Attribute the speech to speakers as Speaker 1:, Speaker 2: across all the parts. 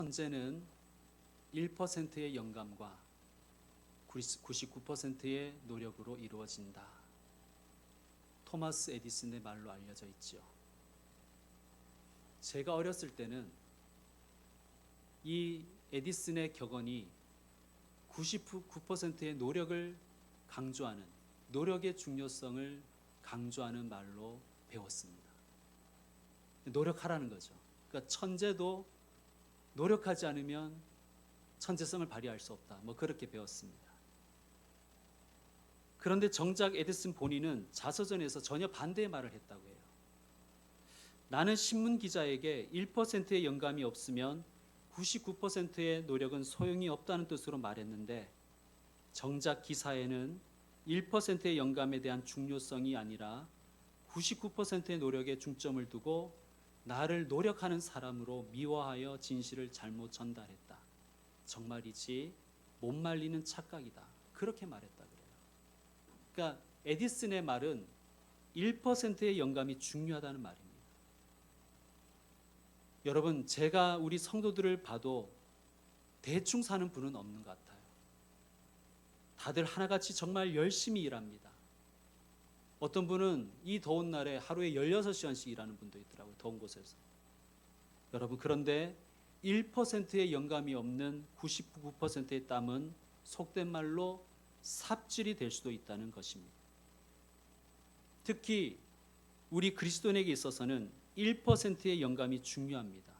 Speaker 1: 천재는 1%의 영감과 99%의 노력으로 이루어진다. 토마스 에디슨의 말로 알려져 있죠. 제가 어렸을 때는 이 에디슨의 격언이 99%의 노력을 강조하는, 노력의 중요성을 강조하는 말로 배웠습니다. 노력하라는 거죠. 그러니까 천재도 노력하지 않으면 천재성을 발휘할 수 없다. 그렇게 배웠습니다. 그런데 정작 에디슨 본인은 자서전에서 전혀 반대의 말을 했다고 해요. 나는 신문 기자에게 1%의 영감이 없으면 99%의 노력은 소용이 없다는 뜻으로 말했는데, 정작 기사에는 1%의 영감에 대한 중요성이 아니라 99%의 노력에 중점을 두고 나를 노력하는 사람으로 미화하여 진실을 잘못 전달했다. 정말이지 못 말리는 착각이다. 그렇게 말했다 그래요. 그러니까 에디슨의 말은 1%의 영감이 중요하다는 말입니다. 여러분, 제가 우리 성도들을 봐도 대충 사는 분은 없는 것 같아요. 다들 하나같이 정말 열심히 일합니다. 어떤 분은 이 더운 날에 하루에 16시간씩 일하는 분도 있더라고요. 더운 곳에서. 여러분, 그런데 1%의 영감이 없는 99%의 땀은 속된 말로 삽질이 될 수도 있다는 것입니다. 특히 우리 그리스도인에게 있어서는 1%의 영감이 중요합니다.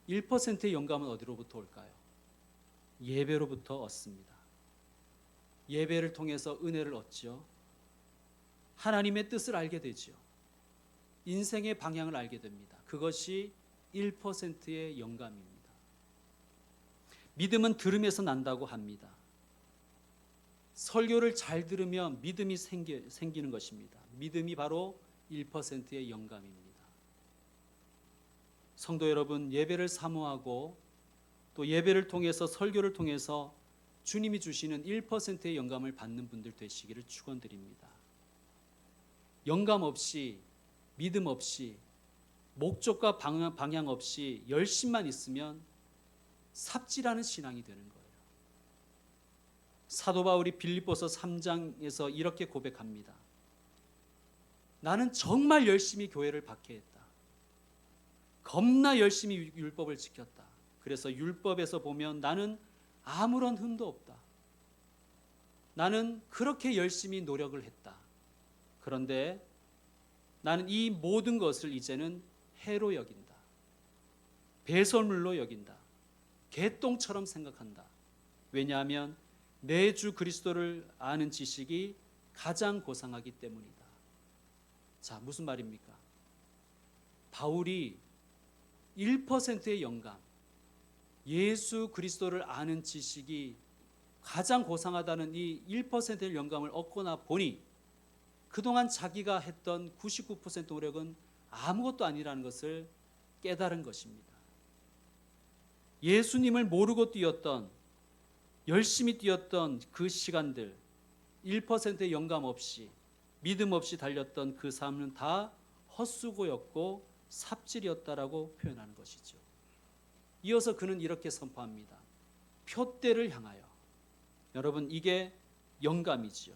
Speaker 1: 1%의 영감은 어디로부터 올까요? 예배로부터 얻습니다. 예배를 통해서 은혜를 얻죠. 하나님의 뜻을 알게 되죠. 인생의 방향을 알게 됩니다. 그것이 1%의 영감입니다. 믿음은 들음에서 난다고 합니다. 설교를 잘 들으면 믿음이 생기는 것입니다. 믿음이 바로 1%의 영감입니다. 성도 여러분, 예배를 사모하고 또 예배를 통해서 설교를 통해서 주님이 주시는 1%의 영감을 받는 분들 되시기를 축원드립니다. 영감 없이, 믿음 없이, 목적과 방향 없이 열심만 있으면 삽질하는 신앙이 되는 거예요. 사도 바울이 빌립보서 3장에서 이렇게 고백합니다. 나는 정말 열심히 교회를 박해했다. 겁나 열심히 율법을 지켰다. 그래서 율법에서 보면 나는 아무런 흠도 없다. 나는 그렇게 열심히 노력을 했다. 그런데 나는 이 모든 것을 이제는 해로 여긴다. 배설물로 여긴다. 개똥처럼 생각한다. 왜냐하면 내 주 그리스도를 아는 지식이 가장 고상하기 때문이다. 자, 무슨 말입니까? 바울이 1%의 영감, 예수 그리스도를 아는 지식이 가장 고상하다는 이 1%의 영감을 얻거나 보니 그동안 자기가 했던 99% 노력은 아무것도 아니라는 것을 깨달은 것입니다. 예수님을 모르고 뛰었던, 열심히 뛰었던 그 시간들, 1%의 영감 없이, 믿음 없이 달렸던 그 삶은 다 헛수고였고 삽질이었다라고 표현하는 것이죠. 이어서 그는 이렇게 선포합니다. 표대를 향하여. 여러분, 이게 영감이지요.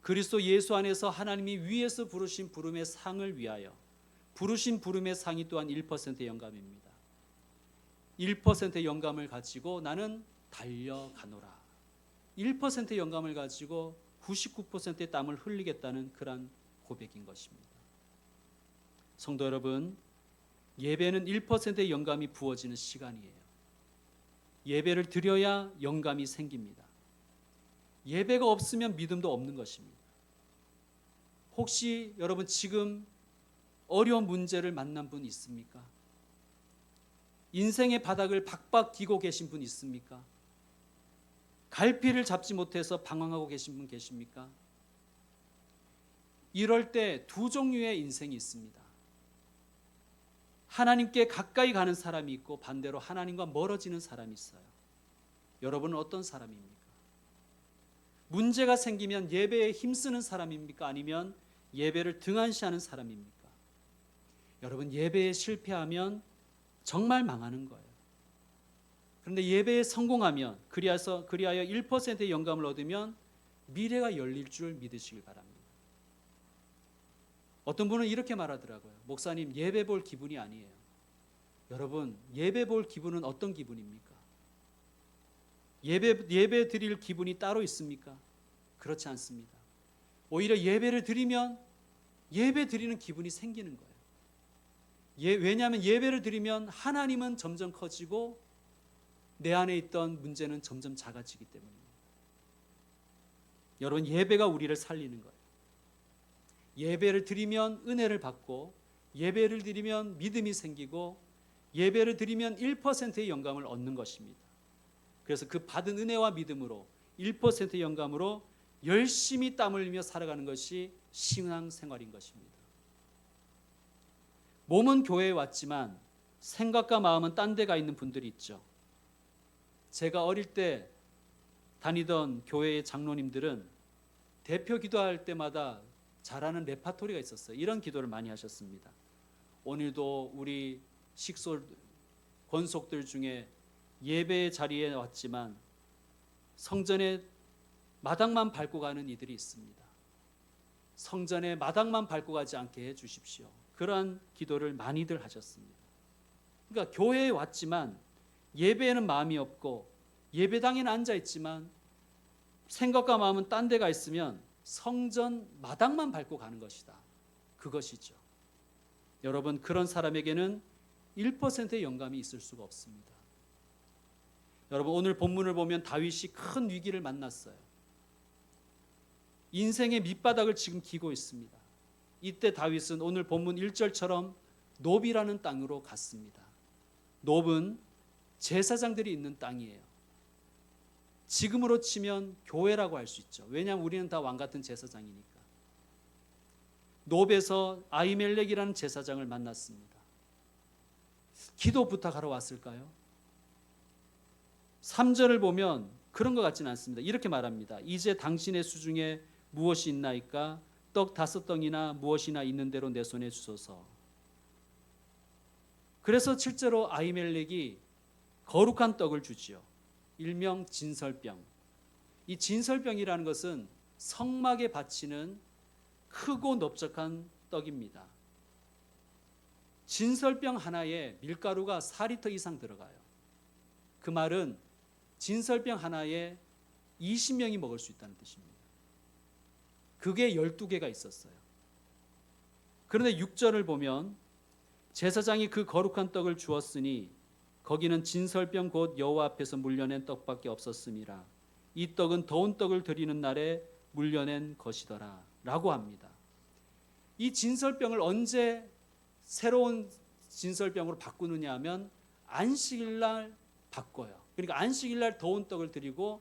Speaker 1: 그리스도 예수 안에서 하나님이 위에서 부르신 부름의 상을 위하여, 부르신 부름의 상이 또한 1%의 영감입니다. 1%의 영감을 가지고 나는 달려가노라. 1%의 영감을 가지고 99%의 땀을 흘리겠다는 그런 고백인 것입니다. 성도 여러분, 예배는 1%의 영감이 부어지는 시간이에요. 예배를 드려야 영감이 생깁니다. 예배가 없으면 믿음도 없는 것입니다. 혹시 여러분 지금 어려운 문제를 만난 분 있습니까? 인생의 바닥을 박박 기고 계신 분 있습니까? 갈피를 잡지 못해서 방황하고 계신 분 계십니까? 이럴 때 두 종류의 인생이 있습니다. 하나님께 가까이 가는 사람이 있고 반대로 하나님과 멀어지는 사람이 있어요. 여러분은 어떤 사람입니까? 문제가 생기면 예배에 힘쓰는 사람입니까? 아니면 예배를 등한시하는 사람입니까? 여러분, 예배에 실패하면 정말 망하는 거예요. 그런데 예배에 성공하면 그리하여 1%의 영감을 얻으면 미래가 열릴 줄 믿으시길 바랍니다. 어떤 분은 이렇게 말하더라고요. 목사님, 예배 볼 기분이 아니에요. 여러분, 예배 볼 기분은 어떤 기분입니까? 예배 드릴 기분이 따로 있습니까? 그렇지 않습니다. 오히려 예배를 드리면 예배 드리는 기분이 생기는 거예요. 왜냐하면 예배를 드리면 하나님은 점점 커지고 내 안에 있던 문제는 점점 작아지기 때문입니다. 여러분, 예배가 우리를 살리는 거예요. 예배를 드리면 은혜를 받고, 예배를 드리면 믿음이 생기고, 예배를 드리면 1%의 영감을 얻는 것입니다. 그래서 그 받은 은혜와 믿음으로 1%의 영감으로 열심히 땀 흘리며 살아가는 것이 신앙생활인 것입니다. 몸은 교회에 왔지만 생각과 마음은 딴 데 가 있는 분들이 있죠. 제가 어릴 때 다니던 교회의 장로님들은 대표 기도할 때마다 잘하는 레파토리가 있었어요. 이런 기도를 많이 하셨습니다. 오늘도 우리 권속들 중에 예배 자리에 왔지만 성전에 마당만 밟고 가는 이들이 있습니다. 성전에 마당만 밟고 가지 않게 해주십시오. 그러한 기도를 많이들 하셨습니다. 그러니까 교회에 왔지만 예배에는 마음이 없고 예배당에는 앉아있지만 생각과 마음은 딴 데가 있으면 성전 마당만 밟고 가는 것이다. 그것이죠. 여러분, 그런 사람에게는 1%의 영감이 있을 수가 없습니다. 여러분, 오늘 본문을 보면 다윗이 큰 위기를 만났어요. 인생의 밑바닥을 지금 기고 있습니다. 이때 다윗은 오늘 본문 1절처럼 노비라는 땅으로 갔습니다. 노브는 제사장들이 있는 땅이에요. 지금으로 치면 교회라고 할 수 있죠. 왜냐하면 우리는 다 왕 같은 제사장이니까. 노브에서 아히멜렉이라는 제사장을 만났습니다. 기도 부탁하러 왔을까요? 3절을 보면 그런 것 같지는 않습니다. 이렇게 말합니다. 이제 당신의 수중에 무엇이 있나이까? 떡 5덩이나 무엇이나 있는 대로 내 손에 주소서. 그래서 실제로 아히멜렉이 거룩한 떡을 주지요. 일명 진설병. 이 진설병이라는 것은 성막에 바치는 크고 넓적한 떡입니다. 진설병 하나에 밀가루가 4리터 이상 들어가요. 그 말은 진설병 하나에 20명이 먹을 수 있다는 뜻입니다. 그게 12개가 있었어요. 그런데 6절을 보면 제사장이 그 거룩한 떡을 주었으니 거기는 진설병 곧 여호와 앞에서 물려낸 떡밖에 없었음이라. 이 떡은 더운 떡을 드리는 날에 물려낸 것이더라 라고 합니다. 이 진설병을 언제 새로운 진설병으로 바꾸느냐 하면 안식일날 바꿔요. 그러니까 안식일날 더운 떡을 드리고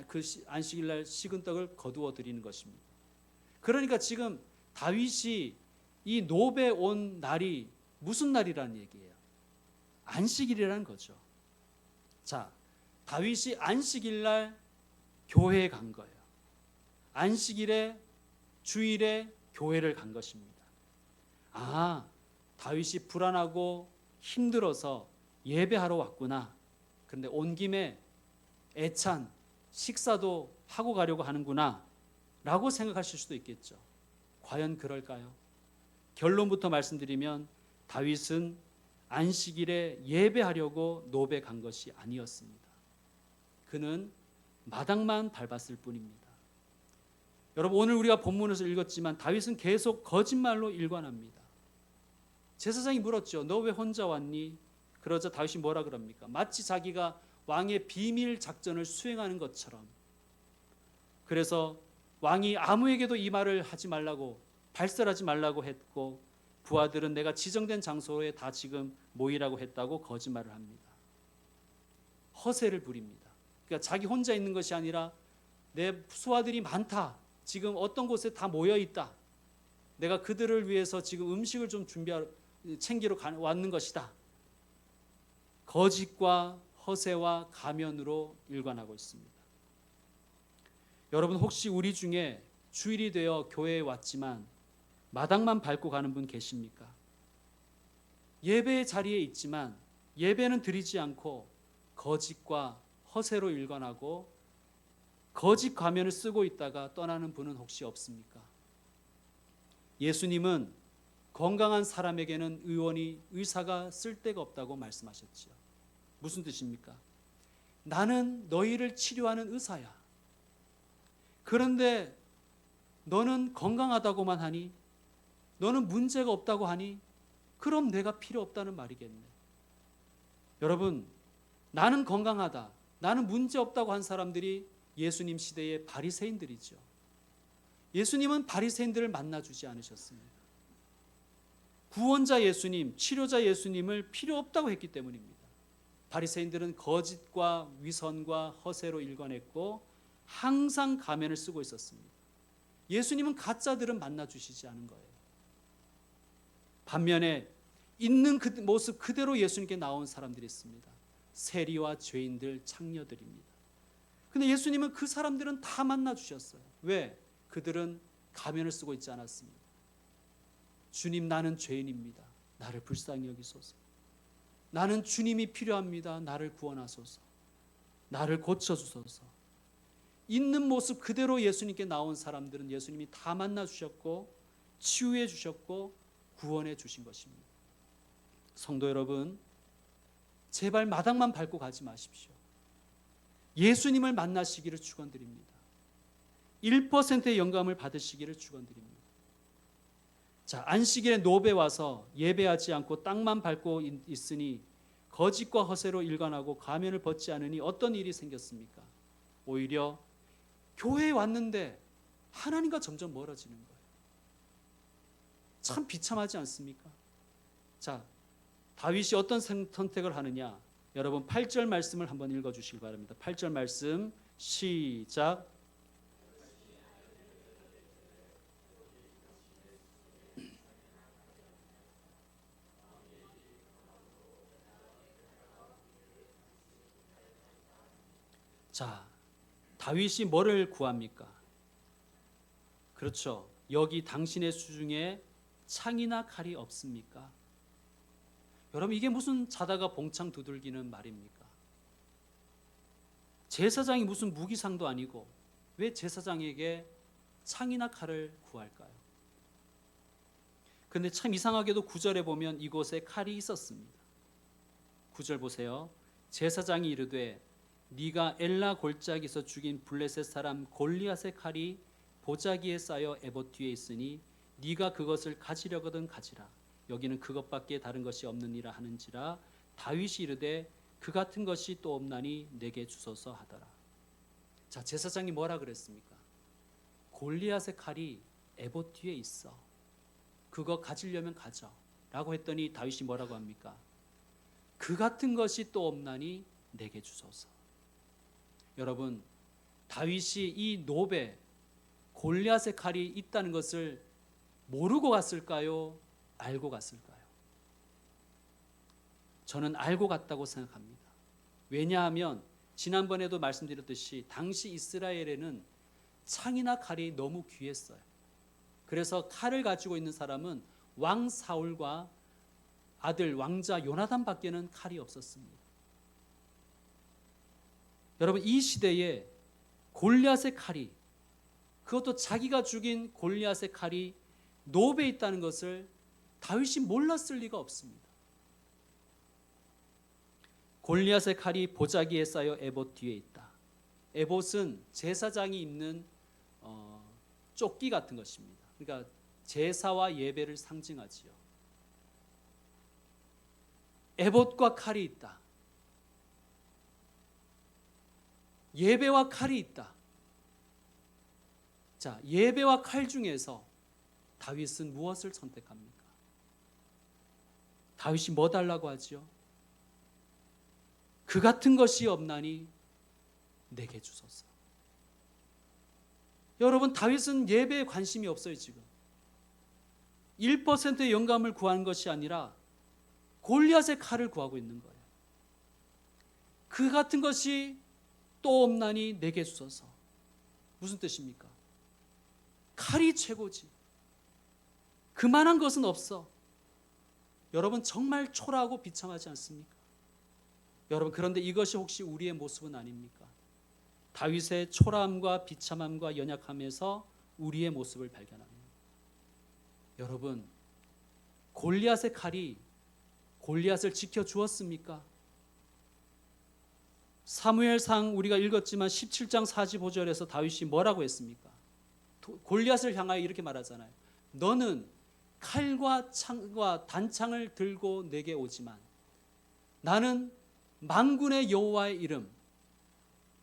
Speaker 1: 그 안식일날 식은 떡을 거두어 드리는 것입니다. 그러니까 지금 다윗이 이 노베 온 날이 무슨 날이라는 얘기예요? 안식일이라는 거죠. 자, 다윗이 안식일날 교회에 간 거예요. 안식일에 주일에 교회를 간 것입니다. 아, 다윗이 불안하고 힘들어서 예배하러 왔구나. 그런데 온 김에 애찬 식사도 하고 가려고 하는구나 라고 생각하실 수도 있겠죠. 과연 그럴까요? 결론부터 말씀드리면 다윗은 안식일에 예배하려고 노베 간 것이 아니었습니다. 그는 마당만 밟았을 뿐입니다. 여러분, 오늘 우리가 본문에서 읽었지만 다윗은 계속 거짓말로 일관합니다. 제사장이 물었죠. 너 왜 혼자 왔니? 그러자 다윗이 뭐라 그럽니까? 마치 자기가 왕의 비밀 작전을 수행하는 것처럼. 그래서 왕이 아무에게도 이 말을 하지 말라고, 발설하지 말라고 했고, 부하들은 내가 지정된 장소에 다 지금 모이라고 했다고 거짓말을 합니다. 허세를 부립니다. 그러니까 자기 혼자 있는 것이 아니라 내 수하들이 많다. 지금 어떤 곳에 다 모여 있다. 내가 그들을 위해서 지금 음식을 좀 챙기러 왔는 것이다. 거짓과 허세와 가면으로 일관하고 있습니다. 여러분, 혹시 우리 중에 주일이 되어 교회에 왔지만 마당만 밟고 가는 분 계십니까? 예배의 자리에 있지만 예배는 드리지 않고 거짓과 허세로 일관하고 거짓 가면을 쓰고 있다가 떠나는 분은 혹시 없습니까? 예수님은 건강한 사람에게는 의사가 쓸데가 없다고 말씀하셨지요. 무슨 뜻입니까? 나는 너희를 치료하는 의사야. 그런데 너는 건강하다고만 하니, 너는 문제가 없다고 하니, 그럼 내가 필요 없다는 말이겠네. 여러분, 나는 건강하다, 나는 문제 없다고 한 사람들이 예수님 시대의 바리새인들이죠. 예수님은 바리새인들을 만나주지 않으셨습니다. 구원자 예수님, 치료자 예수님을 필요 없다고 했기 때문입니다. 바리새인들은 거짓과 위선과 허세로 일관했고 항상 가면을 쓰고 있었습니다. 예수님은 가짜들은 만나주시지 않은 거예요. 반면에 있는 그 모습 그대로 예수님께 나온 사람들이 있습니다. 세리와 죄인들, 창녀들입니다. 근데 예수님은 그 사람들은 다 만나주셨어요. 왜? 그들은 가면을 쓰고 있지 않았습니다. 주님, 나는 죄인입니다. 나를 불쌍히 여기소서. 나는 주님이 필요합니다. 나를 구원하소서. 나를 고쳐주소서. 있는 모습 그대로 예수님께 나온 사람들은 예수님이 다 만나주셨고 치유해 주셨고 구원해 주신 것입니다. 성도 여러분, 제발 마당만 밟고 가지 마십시오. 예수님을 만나시기를 축원드립니다. 1%의 영감을 받으시기를 축원드립니다. 자, 안식일에 노베 와서 예배하지 않고 땅만 밟고 있으니 거짓과 허세로 일관하고 가면을 벗지 않으니 어떤 일이 생겼습니까? 오히려 교회에 왔는데 하나님과 점점 멀어지는 거예요. 참 비참하지 않습니까? 자, 다윗이 어떤 선택을 하느냐? 여러분 8절 말씀을 한번 읽어주시기 바랍니다. 8절 말씀 시작. 자, 다윗이 뭐를 구합니까? 그렇죠. 여기 당신의 수중에 창이나 칼이 없습니까? 여러분, 이게 무슨 자다가 봉창 두들기는 말입니까? 제사장이 무슨 무기상도 아니고 왜 제사장에게 창이나 칼을 구할까요? 근데 참 이상하게도 9절에 보면 이곳에 칼이 있었습니다. 9절 보세요. 제사장이 이르되 네가 엘라 골짜기에서 죽인 블레셋 사람 골리앗의 칼이 보자기에 쌓여 에봇 뒤에 있으니 네가 그것을 가지려거든 가지라. 여기는 그것밖에 다른 것이 없느니라 하는지라. 다윗이 이르되 그 같은 것이 또 없나니 내게 주소서 하더라. 자, 제사장이 뭐라 그랬습니까? 골리앗의 칼이 에봇 뒤에 있어. 그거 가지려면 가져. 라고 했더니 다윗이 뭐라고 합니까? 그 같은 것이 또 없나니 내게 주소서. 여러분, 다윗이 이 노베 골리앗의 칼이 있다는 것을 모르고 갔을까요? 알고 갔을까요? 저는 알고 갔다고 생각합니다. 왜냐하면 지난번에도 말씀드렸듯이 당시 이스라엘에는 창이나 칼이 너무 귀했어요. 그래서 칼을 가지고 있는 사람은 왕 사울과 아들 왕자 요나단밖에는 칼이 없었습니다. 여러분, 이 시대에 골리앗의 칼이, 그것도 자기가 죽인 골리앗의 칼이 노베에 있다는 것을 다윗이 몰랐을 리가 없습니다. 골리앗의 칼이 보자기에 쌓여 에봇 뒤에 있다. 에봇은 제사장이 입는 조끼 같은 것입니다. 그러니까 제사와 예배를 상징하지요. 에봇과 칼이 있다. 예배와 칼이 있다. 자, 예배와 칼 중에서 다윗은 무엇을 선택합니까? 다윗이 뭐 달라고 하지요? 그 같은 것이 없나니 내게 주소서. 여러분, 다윗은 예배에 관심이 없어요. 지금 1%의 영감을 구하는 것이 아니라 골리앗의 칼을 구하고 있는 거예요. 그 같은 것이 또 없나니 내게 주소서. 무슨 뜻입니까? 칼이 최고지. 그만한 것은 없어. 여러분, 정말 초라하고 비참하지 않습니까? 여러분, 그런데 이것이 혹시 우리의 모습은 아닙니까? 다윗의 초라함과 비참함과 연약함에서 우리의 모습을 발견합니다. 여러분, 골리앗의 칼이 골리앗을 지켜주었습니까? 사무엘상 우리가 읽었지만 17장 45절에서 다윗이 뭐라고 했습니까? 골리앗을 향하여 이렇게 말하잖아요. 너는 칼과 창과 단창을 들고 내게 오지만 나는 만군의 여호와의 이름,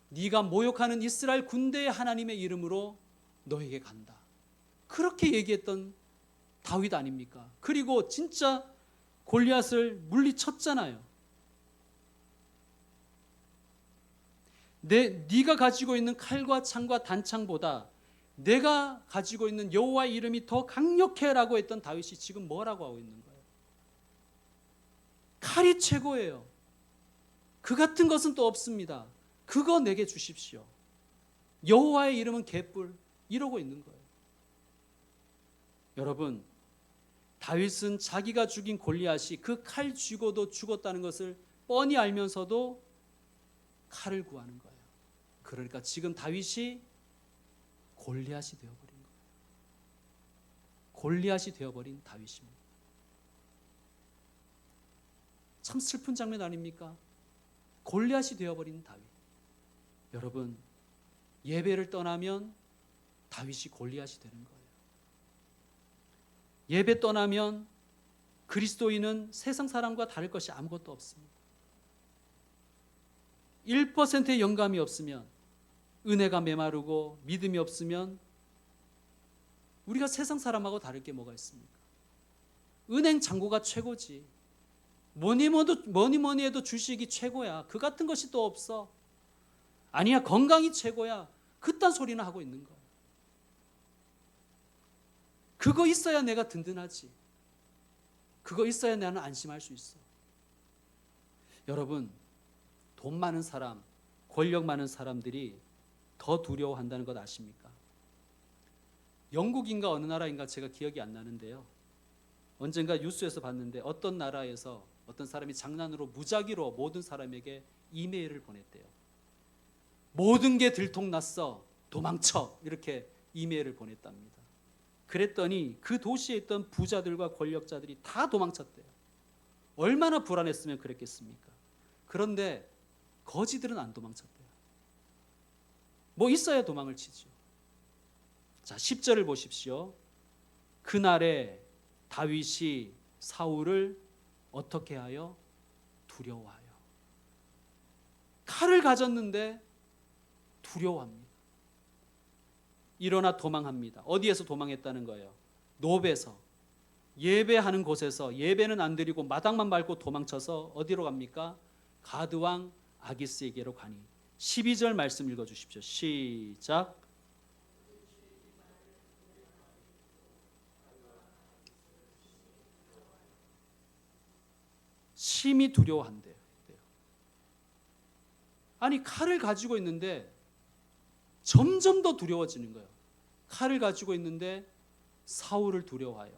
Speaker 1: 네가 모욕하는 이스라엘 군대의 하나님의 이름으로 너에게 간다. 그렇게 얘기했던 다윗 아닙니까? 그리고 진짜 골리앗을 물리쳤잖아요. 네가 가지고 있는 칼과 창과 단창보다 내가 가지고 있는 여호와의 이름이 더 강력해라고 했던 다윗이 지금 뭐라고 하고 있는 거예요? 칼이 최고예요. 그 같은 것은 또 없습니다. 그거 내게 주십시오. 여호와의 이름은 개뿔, 이러고 있는 거예요. 여러분, 다윗은 자기가 죽인 골리앗이 그 칼 쥐고도 죽었다는 것을 뻔히 알면서도 칼을 구하는 거예요. 그러니까 지금 다윗이 골리앗이 되어버린 거예요. 골리앗이 되어버린 다윗입니다. 참 슬픈 장면 아닙니까? 골리앗이 되어버린 다윗. 여러분, 예배를 떠나면 다윗이 골리앗이 되는 거예요. 예배 떠나면 그리스도인은 세상 사람과 다를 것이 아무것도 없습니다. 1%의 영감이 없으면, 은혜가 메마르고 믿음이 없으면 우리가 세상 사람하고 다를 게 뭐가 있습니까? 은행 잔고가 최고지. 뭐니 해도 주식이 최고야. 그 같은 것이 또 없어. 아니야, 건강이 최고야. 그딴 소리나 하고 있는 거야. 그거 있어야 내가 든든하지. 그거 있어야 나는 안심할 수 있어. 여러분, 돈 많은 사람, 권력 많은 사람들이 더 두려워한다는 것 아십니까? 영국인가 어느 나라인가 제가 기억이 안 나는데요. 언젠가 뉴스에서 봤는데 어떤 나라에서 어떤 사람이 장난으로 무작위로 모든 사람에게 이메일을 보냈대요. 모든 게 들통났어. 도망쳐. 이렇게 이메일을 보냈답니다. 그랬더니 그 도시에 있던 부자들과 권력자들이 다 도망쳤대요. 얼마나 불안했으면 그랬겠습니까? 그런데 거지들은 안 도망쳤대요. 뭐 있어야 도망을 치죠. 자, 10절을 보십시오. 그날에 다윗이 사울을 어떻게 하여? 두려워하여. 칼을 가졌는데 두려워합니다. 일어나 도망합니다. 어디에서 도망했다는 거예요? 노베에서. 예배하는 곳에서 예배는 안 드리고 마당만 밟고 도망쳐서 어디로 갑니까? 가드왕 아기스에게로 가니. 12절 말씀 읽어주십시오. 시작. 심히 두려워한대요. 아니, 칼을 가지고 있는데 점점 더 두려워지는 거예요. 칼을 가지고 있는데 사울을 두려워하여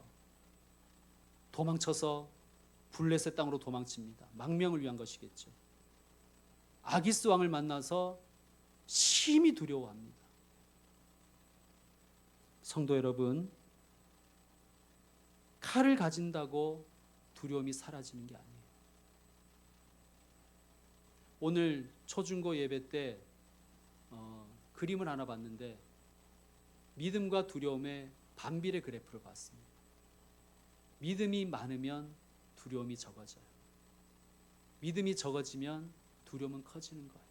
Speaker 1: 도망쳐서 블레셋 땅으로 도망칩니다. 망명을 위한 것이겠죠. 아기스 왕을 만나서 심히 두려워합니다. 성도 여러분, 칼을 가진다고 두려움이 사라지는 게 아니에요. 오늘 초중고 예배 때 그림을 하나 봤는데 믿음과 두려움의 반비례 그래프를 봤습니다. 믿음이 많으면 두려움이 적어져요. 믿음이 적어지면 두려움은 커지는 거예요.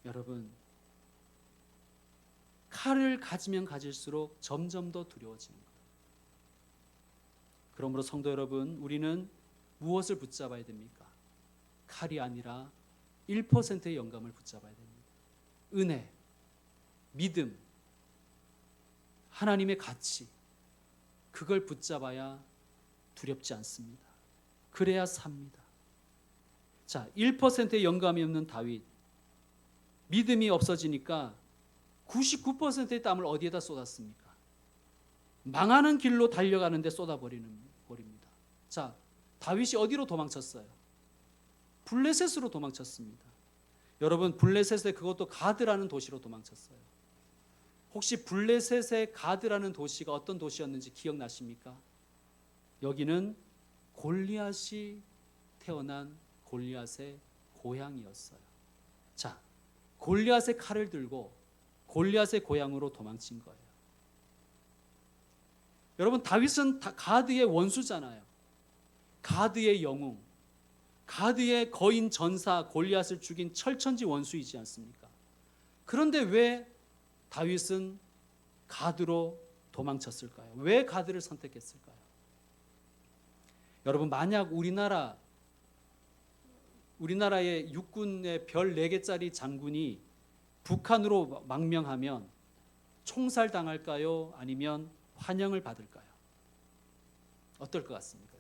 Speaker 1: 여러분, 칼을 가지면 가질수록 점점 더 두려워지는 거예요. 그러므로 성도 여러분, 우리는 무엇을 붙잡아야 됩니까? 칼이 아니라 1%의 영감을 붙잡아야 됩니다. 은혜, 믿음, 하나님의 가치, 그걸 붙잡아야 두렵지 않습니다. 그래야 삽니다. 자, 1%의 영감이 없는 다윗, 믿음이 없어지니까 99%의 땀을 어디에다 쏟았습니까? 망하는 길로 달려가는데 쏟아버립니다. 자, 다윗이 어디로 도망쳤어요? 블레셋으로 도망쳤습니다. 여러분, 블레셋에 그것도 가드라는 도시로 도망쳤어요. 혹시 블레셋의 가드라는 도시가 어떤 도시였는지 기억나십니까? 여기는 골리앗이 태어난 골리앗의 고향이었어요. 자, 골리앗의 칼을 들고 골리앗의 고향으로 도망친 거예요. 여러분, 다윗은 가드의 원수잖아요. 가드의 영웅, 가드의 거인 전사 골리앗을 죽인 철천지 원수이지 않습니까? 그런데 왜 다윗은 가드로 도망쳤을까요? 왜 가드를 선택했을까요? 여러분, 만약 우리나라의 육군의 별 4개짜리 장군이 북한으로 망명하면 총살 당할까요? 아니면 환영을 받을까요? 어떨 것 같습니까?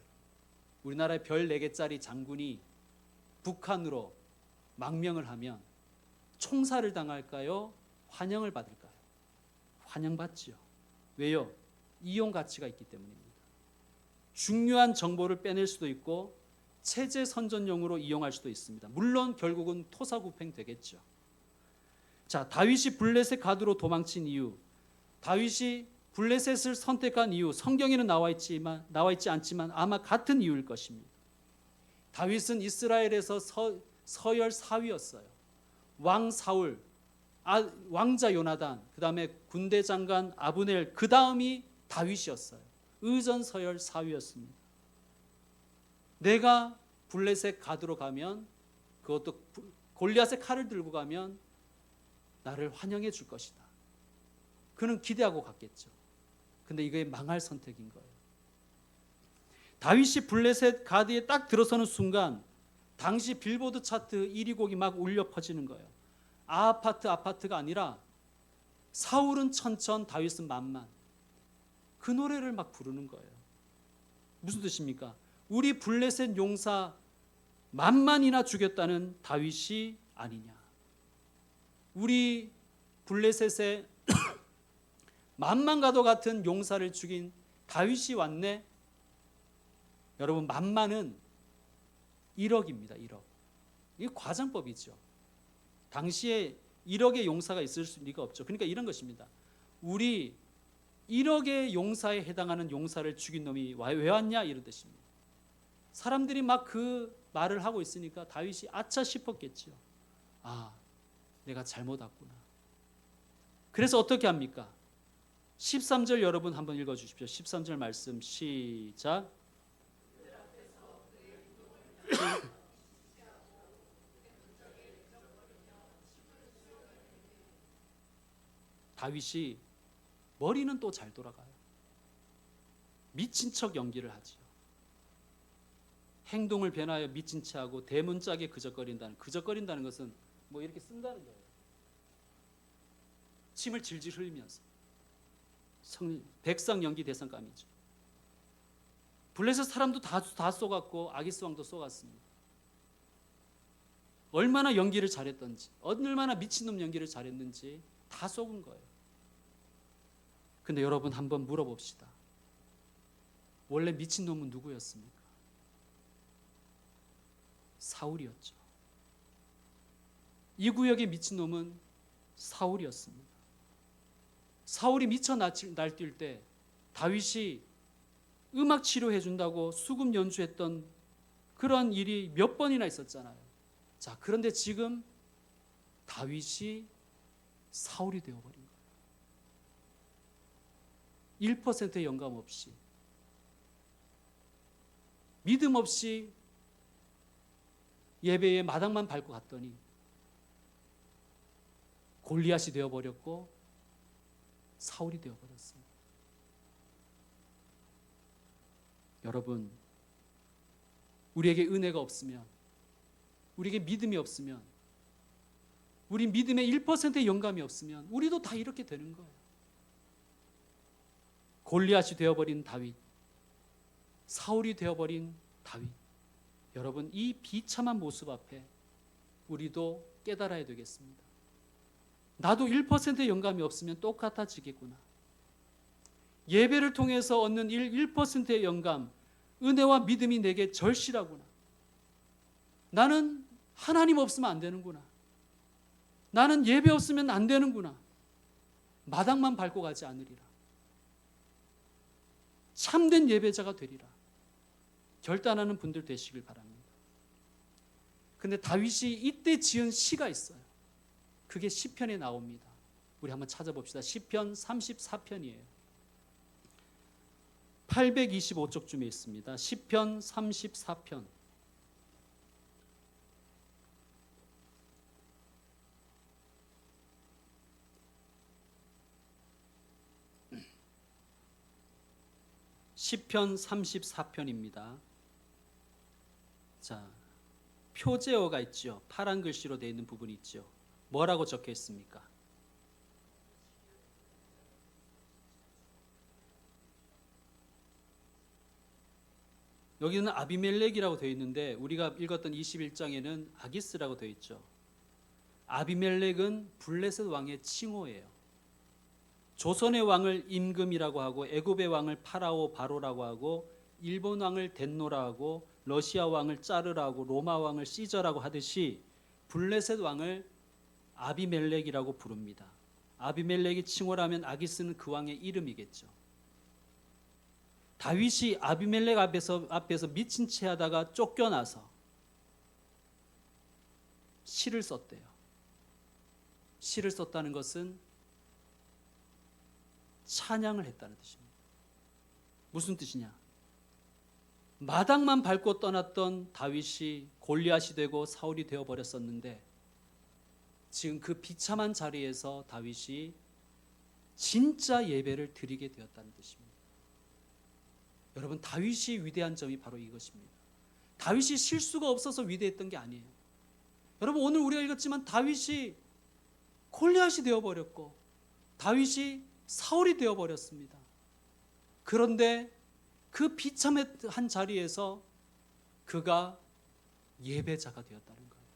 Speaker 1: 우리나라의 별 4개짜리 장군이 북한으로 망명을 하면 총살을 당할까요? 환영을 받을까요? 환영받지요. 왜요? 이용 가치가 있기 때문입니다. 중요한 정보를 빼낼 수도 있고 체제 선전용으로 이용할 수도 있습니다. 물론 결국은 토사구팽 되겠죠. 자, 다윗이 블레셋 가드로 도망친 이유, 다윗이 블레셋을 선택한 이유, 성경에는 나와 있지 않지만 아마 같은 이유일 것입니다. 다윗은 이스라엘에서 서열 4위였어요. 왕 사울, 왕자 요나단, 그 다음에 군대 장관 아브넬, 그 다음이 다윗이었어요. 의전 서열 4위였습니다. 내가 블레셋 가드로 가면, 그것도 골리앗의 칼을 들고 가면 나를 환영해 줄 것이다. 그는 기대하고 갔겠죠. 근데 이게 망할 선택인 거예요. 다윗이 블레셋 가드에 딱 들어서는 순간 당시 빌보드 차트 1위 곡이 막 울려 퍼지는 거예요. 아파트가 아니라 사울은 천천, 다윗은 만만. 그 노래를 막 부르는 거예요. 무슨 뜻입니까? 우리 블레셋 용사 만만이나 죽였다는 다윗이 아니냐. 우리 블레셋의 만만과도 같은 용사를 죽인 다윗이 왔네. 여러분, 만만은 1억입니다. 1억. 이게 과장법이죠. 당시에 1억의 용사가 있을 리가 없죠. 그러니까 이런 것입니다. 우리 1억의 용사에 해당하는 용사를 죽인 놈이 왜 왔냐, 이런 뜻입니다. 사람들이 막 그 말을 하고 있으니까 다윗이 아차 싶었겠죠. 아, 내가 잘못 왔구나. 그래서 어떻게 합니까? 13절 여러분 한번 읽어주십시오. 13절 말씀 시작. 다윗이 머리는 또 잘 돌아가요. 미친 척 연기를 하지요. 행동을 변하여 미친 체하고 대문짝에 그적거린다는 것은 뭐 이렇게 쓴다는 거예요. 침을 질질 흘리면서 백상 연기 대상감이죠. 블레셋 사람도 다 쏘갔고 아기스 왕도 쏘갔습니다. 얼마나 연기를 잘했던지, 얼마나 미친놈 연기를 잘했는지 다 쏘은 거예요. 근데 여러분 한번 물어봅시다. 원래 미친놈은 누구였습니까? 사울이었죠. 이 구역의 미친놈은 사울이었습니다. 사울이 미쳐 날뛸 때 다윗이 음악 치료해 준다고 수금 연주했던 그런 일이 몇 번이나 있었잖아요. 자, 그런데 지금 다윗이 사울이 되어버린 거예요. 1%의 영감 없이, 믿음 없이 예배의 마당만 밟고 갔더니 골리앗이 되어버렸고 사울이 되어버렸습니다. 여러분, 우리에게 은혜가 없으면, 우리에게 믿음이 없으면, 우리 믿음의 1%의 영감이 없으면 우리도 다 이렇게 되는 거예요. 골리앗이 되어버린 다윗, 사울이 되어버린 다윗. 여러분, 이 비참한 모습 앞에 우리도 깨달아야 되겠습니다. 나도 1%의 영감이 없으면 똑같아지겠구나. 예배를 통해서 얻는 1%의 영감, 은혜와 믿음이 내게 절실하구나. 나는 하나님 없으면 안 되는구나. 나는 예배 없으면 안 되는구나. 마당만 밟고 가지 않으리라. 참된 예배자가 되리라. 결단하는 분들 되시길 바랍니다. 근데 다윗이 이때 지은 시가 있어요. 그게 시편에 나옵니다. 우리 한번 찾아봅시다. 시편 34편이에요. 825쪽쯤에 있습니다. 시편 34편. 시편 34편입니다. 자, 표제어가 있죠. 파란 글씨로 되어 있는 부분이 있죠. 뭐라고 적혀 있습니까? 여기는 아비멜렉이라고 되어 있는데 우리가 읽었던 21장에는 아기스라고 되어 있죠. 아비멜렉은 블레셋 왕의 칭호예요. 조선의 왕을 임금이라고 하고 애굽의 왕을 파라오 바로라고 하고 일본 왕을 덴노라 하고 러시아 왕을 짜르라고 로마 왕을 시저라고 하듯이 블레셋 왕을 아비멜렉이라고 부릅니다. 아비멜렉이 칭호라면 아기스는 그 왕의 이름이겠죠. 다윗이 아비멜렉 앞에서 미친 채 하다가 쫓겨나서 시를 썼대요. 시를 썼다는 것은 찬양을 했다는 뜻입니다. 무슨 뜻이냐? 마당만 밟고 떠났던 다윗이 골리앗이 되고 사울이 되어 버렸었는데 지금 그 비참한 자리에서 다윗이 진짜 예배를 드리게 되었다는 뜻입니다. 여러분, 다윗이 위대한 점이 바로 이것입니다. 다윗이 실수가 없어서 위대했던 게 아니에요. 여러분, 오늘 우리가 읽었지만 다윗이 골리앗이 되어버렸고 다윗이 사울이 되어버렸습니다. 그런데 그 비참한 자리에서 그가 예배자가 되었다는 거예요.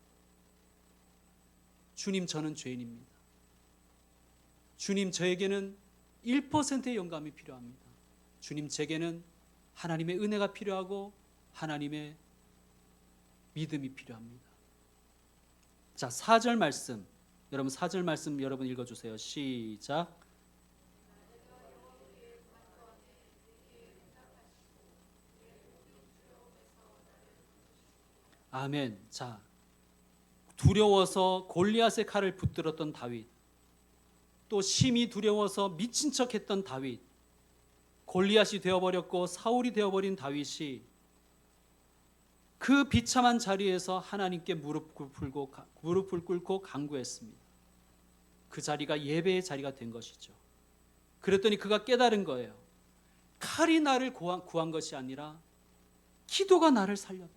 Speaker 1: 주님, 저는 죄인입니다. 주님, 저에게는 1%의 영감이 필요합니다. 주님, 제게는 하나님의 은혜가 필요하고 하나님의 믿음이 필요합니다. 자, 4절 말씀, 여러분 4절 말씀 여러분 읽어주세요. 시작. 아멘. 자, 두려워서 골리앗의 칼을 붙들었던 다윗, 또 심히 두려워서 미친 척했던 다윗, 골리앗이 되어버렸고 사울이 되어버린 다윗이 그 비참한 자리에서 하나님께 무릎을 꿇고 간구했습니다. 그 자리가 예배의 자리가 된 것이죠. 그랬더니 그가 깨달은 거예요. 칼이 나를 구한 것이 아니라 기도가 나를 살렸다.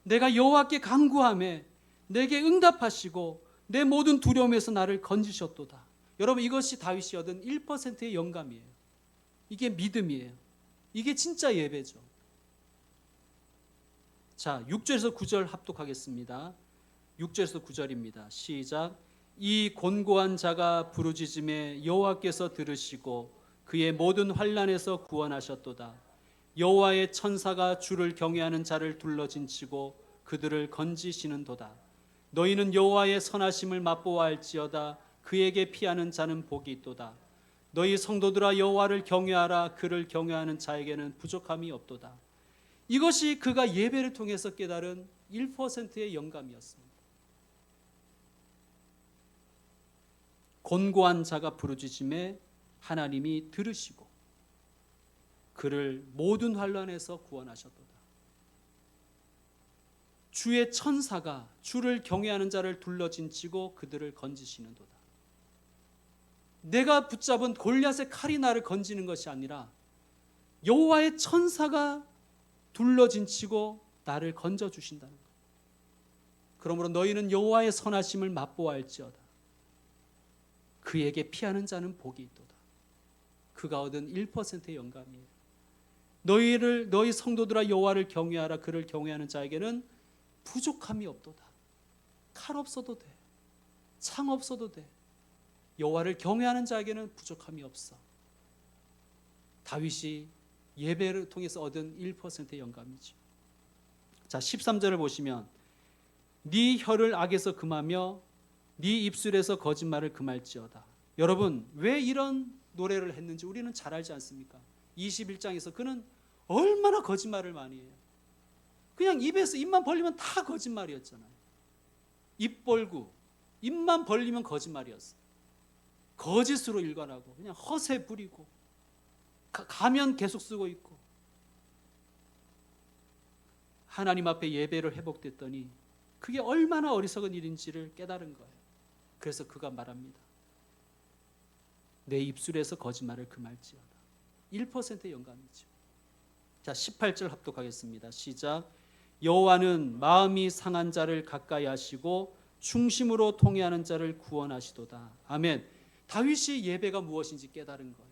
Speaker 1: 내가 여호와께 간구하매 내게 응답하시고 내 모든 두려움에서 나를 건지셨도다. 여러분, 이것이 다윗이 얻은 1%의 영감이에요. 이게 믿음이에요. 이게 진짜 예배죠. 자, 6절에서 9절 합독하겠습니다. 6절에서 9절입니다. 시작. 이 곤고한 자가 부르짖음에 여호와께서 들으시고 그의 모든 환난에서 구원하셨도다. 여호와의 천사가 주를 경외하는 자를 둘러진치고 그들을 건지시는도다. 너희는 여호와의 선하심을 맛보아할지어다. 그에게 피하는 자는 복이 있도다. 너희 성도들아, 여호와를 경외하라. 그를 경외하는 자에게는 부족함이 없도다. 이것이 그가 예배를 통해서 깨달은 1%의 영감이었습니다. 곤고한 자가 부르짖음에 하나님이 들으시고 그를 모든 환난에서 구원하셨도다. 주의 천사가 주를 경외하는 자를 둘러진치고 그들을 건지시는도다. 내가 붙잡은 골리앗의 칼이 나를 건지는 것이 아니라 여호와의 천사가 둘러진치고 나를 건져주신다는 것. 그러므로 너희는 여호와의 선하심을 맛보아할지어다. 그에게 피하는 자는 복이 있도다. 그가 얻은 1%의 영감이에요. 너희 성도들아, 여호와를 경외하라. 그를 경외하는 자에게는 부족함이 없도다. 칼 없어도 돼. 창 없어도 돼. 여호와를 경외하는 자에게는 부족함이 없어. 다윗이 예배를 통해서 얻은 1%의 영감이죠. 자, 13절을 보시면 네 혀를 악에서 금하며 네 입술에서 거짓말을 금할지어다. 여러분, 왜 이런 노래를 했는지 우리는 잘 알지 않습니까? 21장에서 그는 얼마나 거짓말을 많이 해요. 그냥 입에서 입만 벌리면 다 거짓말이었잖아요. 입 벌고 입만 벌리면 거짓말이었어요. 거짓으로 일관하고 그냥 허세 부리고 가면 계속 쓰고 있고. 하나님 앞에 예배를 회복됐더니 그게 얼마나 어리석은 일인지를 깨달은 거예요. 그래서 그가 말합니다. 내 입술에서 거짓말을 금할지어다. 1%의 영감이죠. 자, 18절 합독하겠습니다. 시작. 여호와는 마음이 상한 자를 가까이 하시고 중심으로 통회하는 자를 구원하시도다. 아멘. 다윗이 예배가 무엇인지 깨달은 거예요.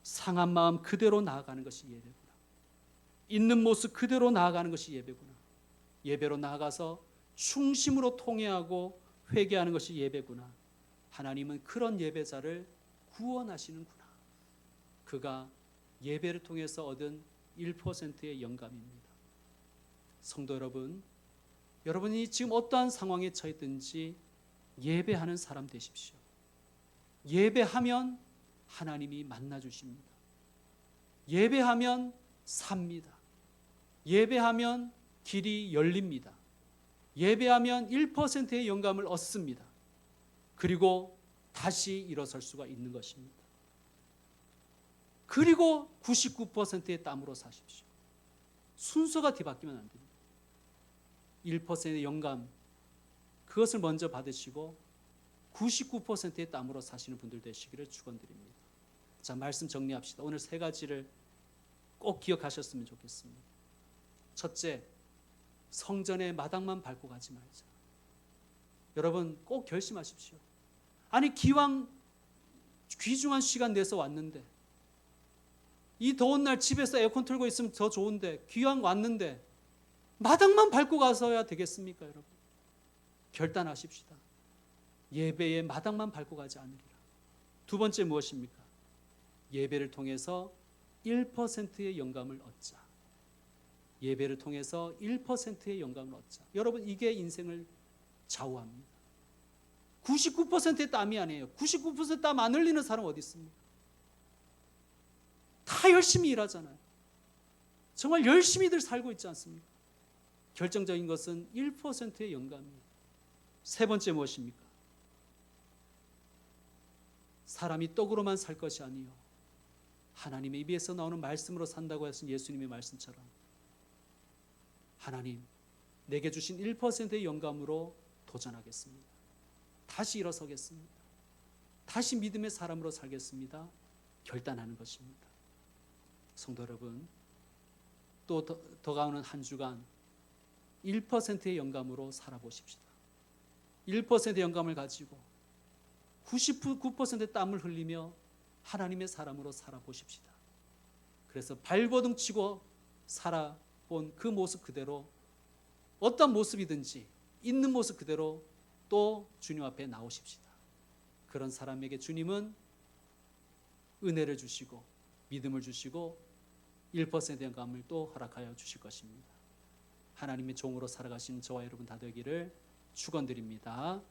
Speaker 1: 상한 마음 그대로 나아가는 것이 예배구나. 있는 모습 그대로 나아가는 것이 예배구나. 예배로 나아가서 중심으로 통회하고 회개하는 것이 예배구나. 하나님은 그런 예배자를 구원하시는구나. 그가 예배를 통해서 얻은 1%의 영감입니다. 성도 여러분, 여러분이 지금 어떠한 상황에 처했든지 예배하는 사람 되십시오. 예배하면 하나님이 만나주십니다. 예배하면 삽니다. 예배하면 길이 열립니다. 예배하면 1%의 영감을 얻습니다. 그리고 다시 일어설 수가 있는 것입니다. 그리고 99%의 땀으로 사십시오. 순서가 뒤바뀌면 안 됩니다. 1%의 영감, 그것을 먼저 받으시고 99%의 땀으로 사시는 분들 되시기를 축원드립니다. 자, 말씀 정리합시다. 오늘 세 가지를 꼭 기억하셨으면 좋겠습니다. 첫째, 성전의 마당만 밟고 가지 말자. 여러분 꼭 결심하십시오. 아니 기왕 귀중한 시간 내서 왔는데, 이 더운 날 집에서 에어컨 틀고 있으면 더 좋은데, 기왕 왔는데 마당만 밟고 가서야 되겠습니까? 여러분 결단하십시다. 예배의 마당만 밟고 가지 않으리라. 두 번째 무엇입니까? 예배를 통해서 1%의 영감을 얻자. 예배를 통해서 1%의 영감을 얻자. 여러분 이게 인생을 좌우합니다. 99%의 땀이 아니에요. 99% 땀 안 흘리는 사람 어디 있습니까? 다 열심히 일하잖아요. 정말 열심히들 살고 있지 않습니까? 결정적인 것은 1%의 영감이에요. 세 번째 무엇입니까? 사람이 떡으로만 살 것이 아니요 하나님의 입에서 나오는 말씀으로 산다고 하신 예수님의 말씀처럼 하나님 내게 주신 1%의 영감으로 도전하겠습니다. 다시 일어서겠습니다. 다시 믿음의 사람으로 살겠습니다. 결단하는 것입니다. 성도 여러분, 또 더 가는 한 주간 1%의 영감으로 살아보십시다. 1%의 영감을 가지고 99%의 땀을 흘리며 하나님의 사람으로 살아보십시다. 그래서 발버둥 치고 살아본 그 모습 그대로, 어떤 모습이든지 있는 모습 그대로 또 주님 앞에 나오십시다. 그런 사람에게 주님은 은혜를 주시고 믿음을 주시고 1%의 영감을 또 허락하여 주실 것입니다. 하나님의 종으로 살아가시는 저와 여러분 다 되기를 축원드립니다.